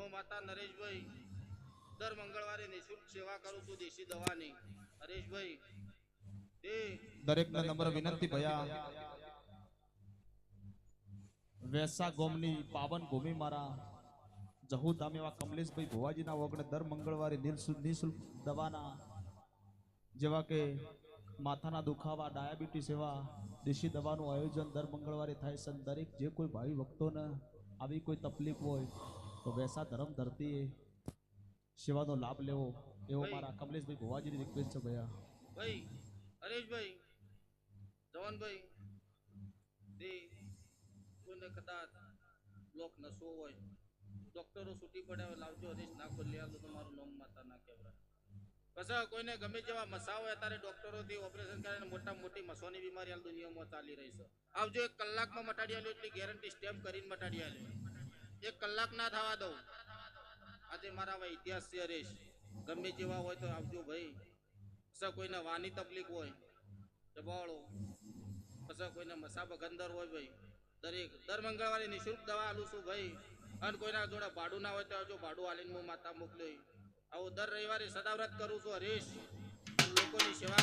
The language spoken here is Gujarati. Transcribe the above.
મો માતા નરેશભાઈ દર મંગળવારે નિઃશુલ્ક સેવા કરું છું દેશી દવાની. હરેશભાઈ તે દરેકને નમ્ર વિનંતી ભયા વેસા ગોમની પાવન ભૂમિ મારા જહુ ધામ એવા કમલેશભાઈ ભુવાજીના વગણે દર મંગળવારે નિઃશુલ્ક દવાના જેવા કે માથાના દુખાવા, ડાયાબિટીસ એવા દેશી દવાનું આયોજન દર મંગળવારે થાય છે. દરેક જે કોઈ ભાઈ ભક્તોને આવી કોઈ તકલીફ હોય તો વેસા ધર્મ ધરતી સેવાનો લાભ લેવો એવો મારા કમલેશભાઈ ભુવાજીની રિક્વેસ્ટ છે ભયા. ભાઈ હરેશભાઈ જવાનભાઈ તે કોઈને કદાચ લોક નસો હોય ડોક્ટરો છૂટી પડ્યા લાવજો હરીશ ના ખોલી આલો તમારું નામ માતા ના કહેવાય. પછી કોઈને ગમે જેવા મસા હોય અત્યારે ડોક્ટરોથી ઓપરેશન કરીને મોટી મસોની બીમારી હાલ દુનિયામાં ચાલી રહી છે. આવજો 1 કલાકમાં મટાડી આલ્યો એટલી ગેરંટી સ્ટેમ્પ કરીને મટાડી આલ્યો. 1 કલાક ના થવા દઉં. આજે મારા હવે ઇતિહાસ છે હરેશ. ગમે જેવા હોય તો આવજો ભાઈ. પછી કોઈને વાની તકલીફ હોય દબાળો, પછી કોઈને મસા બગંદર હોય ભાઈ દર મંગળવારે નિઃશુલ્ક દવા આલું છું ભાઈ. અને કોઈના જોડે ભાડું ના હોય તો આવજો, ભાડું આલીને હું માતા મોકલ્યો. આવું દર રવિવારે સદાવ્રત કરું છું હરીશ. લોકોની સેવા